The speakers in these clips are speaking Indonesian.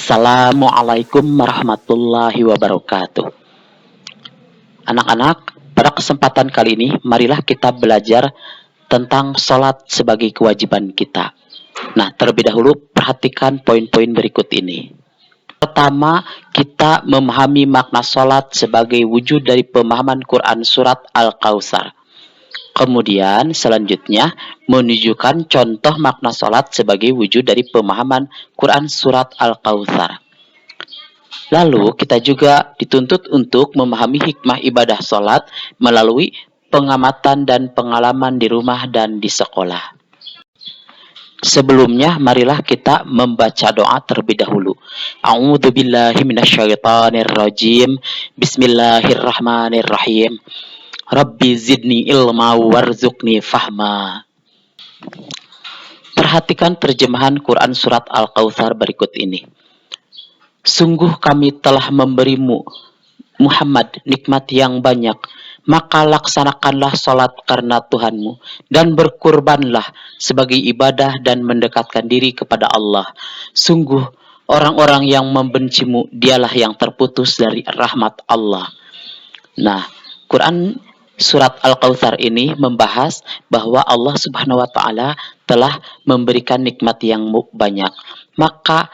Assalamualaikum warahmatullahi wabarakatuh. Anak-anak, pada kesempatan kali ini, marilah kita belajar tentang sholat sebagai kewajiban kita. Nah, terlebih dahulu perhatikan poin-poin berikut ini. Pertama, kita memahami makna sholat sebagai wujud dari pemahaman Quran surat Al-Kautsar. Kemudian selanjutnya menunjukkan contoh makna sholat sebagai wujud dari pemahaman Quran surat Al-Kautsar. Lalu kita juga dituntut untuk memahami hikmah ibadah sholat melalui pengamatan dan pengalaman di rumah dan di sekolah. Sebelumnya, marilah kita membaca doa terlebih dahulu. A'udzubillahi minasyaitonirrajim. Bismillahirrahmanirrahim. Rabbi zidni ilma warzuqni fahma. Perhatikan terjemahan Quran surat Al-Kautsar berikut ini. Sungguh kami telah memberimu, Muhammad, nikmat yang banyak. Maka laksanakanlah sholat karena Tuhanmu, dan berkurbanlah sebagai ibadah dan mendekatkan diri kepada Allah. Sungguh, orang-orang yang membencimu, dialah yang terputus dari rahmat Allah. Nah, Quran surat Al-Kautsar ini membahas bahwa Allah Subhanahu wa Ta'ala telah memberikan nikmat yang banyak. Maka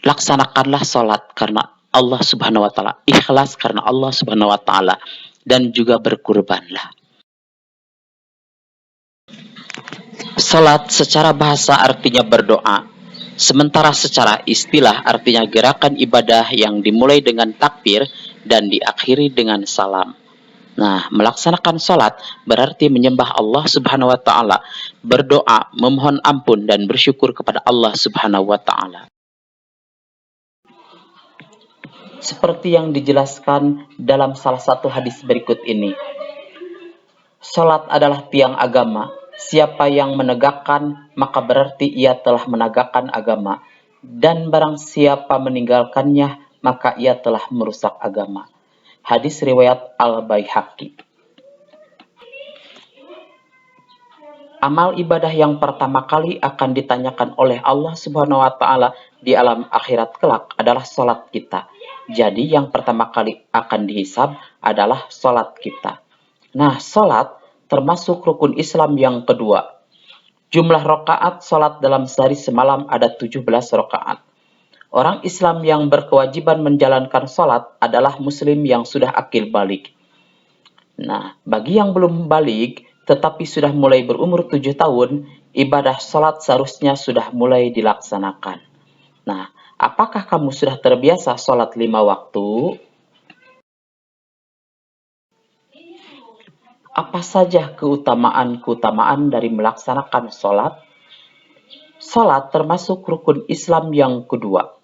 laksanakanlah sholat karena Allah Subhanahu wa Ta'ala, ikhlas karena Allah Subhanahu wa Ta'ala, dan juga berkurbanlah. Sholat secara bahasa artinya berdoa, sementara secara istilah artinya gerakan ibadah yang dimulai dengan takbir dan diakhiri dengan salam. Nah, melaksanakan sholat berarti menyembah Allah Subhanahu wa Ta'ala, berdoa, memohon ampun, dan bersyukur kepada Allah Subhanahu wa Ta'ala. Seperti yang dijelaskan dalam salah satu hadis berikut ini. Salat adalah tiang agama. Siapa yang menegakkan, maka berarti ia telah menegakkan agama. Dan barang siapa meninggalkannya, maka ia telah merusak agama. Hadis riwayat Al-Baihaqi. Amal ibadah yang pertama kali akan ditanyakan oleh Allah Subhanahu wa Ta'ala di alam akhirat kelak adalah salat kita. Jadi yang pertama kali akan dihisab adalah salat kita. Nah, salat termasuk rukun Islam yang kedua. Jumlah rakaat salat dalam sehari semalam ada 17 rakaat. Orang Islam yang berkewajiban menjalankan salat adalah muslim yang sudah akil balik. Nah, bagi yang belum balik tetapi sudah mulai berumur 7 tahun, ibadah salat seharusnya sudah mulai dilaksanakan. Nah, apakah kamu sudah terbiasa salat 5 waktu? Apa saja keutamaan-keutamaan dari melaksanakan salat? Salat termasuk rukun Islam yang kedua.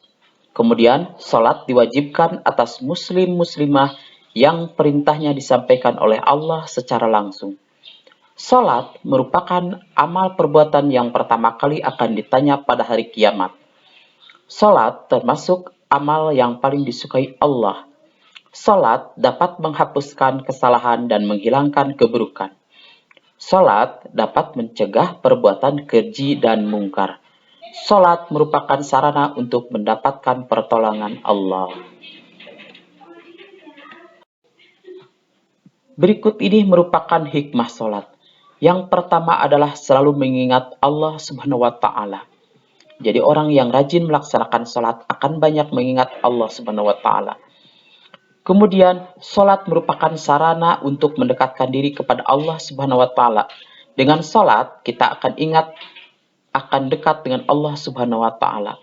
Kemudian, salat diwajibkan atas muslim-muslimah yang perintahnya disampaikan oleh Allah secara langsung. Salat merupakan amal perbuatan yang pertama kali akan ditanya pada hari kiamat. Salat termasuk amal yang paling disukai Allah. Salat dapat menghapuskan kesalahan dan menghilangkan keburukan. Salat dapat mencegah perbuatan keji dan mungkar. Salat merupakan sarana untuk mendapatkan pertolongan Allah. Berikut ini merupakan hikmah salat. Yang pertama adalah selalu mengingat Allah Subhanahu wa Ta'ala. Jadi orang yang rajin melaksanakan salat akan banyak mengingat Allah Subhanahu wa Ta'ala. Kemudian, salat merupakan sarana untuk mendekatkan diri kepada Allah Subhanahu wa Ta'ala. Dengan salat, kita akan ingat akan dekat dengan Allah Subhanahu wa Ta'ala.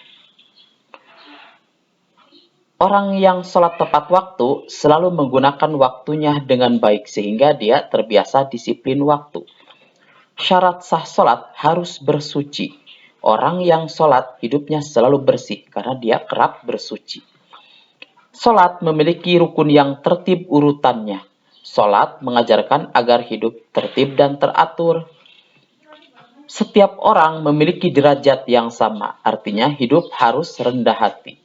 Orang yang salat tepat waktu selalu menggunakan waktunya dengan baik sehingga dia terbiasa disiplin waktu. Syarat sah salat harus bersuci. Orang yang salat hidupnya selalu bersih karena dia kerap bersuci. Salat memiliki rukun yang tertib urutannya. Salat mengajarkan agar hidup tertib dan teratur. Setiap orang memiliki derajat yang sama, artinya hidup harus rendah hati.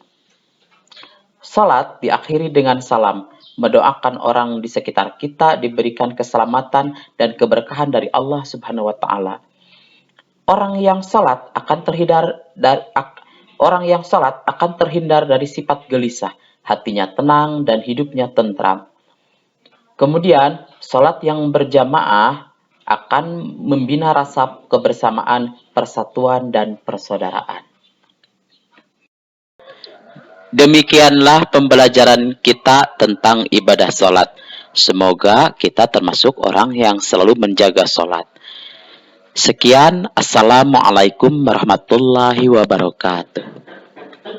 Salat diakhiri dengan salam, mendoakan orang di sekitar kita diberikan keselamatan dan keberkahan dari Allah Subhanahu wa Ta'ala. Orang yang salat akan Orang yang sholat akan terhindar dari sifat gelisah, hatinya tenang dan hidupnya tentram. Kemudian, sholat yang berjamaah akan membina rasa kebersamaan, persatuan, dan persaudaraan. Demikianlah pembelajaran kita tentang ibadah sholat. Semoga kita termasuk orang yang selalu menjaga sholat. Sekian, Assalamualaikum warahmatullahi wabarakatuh.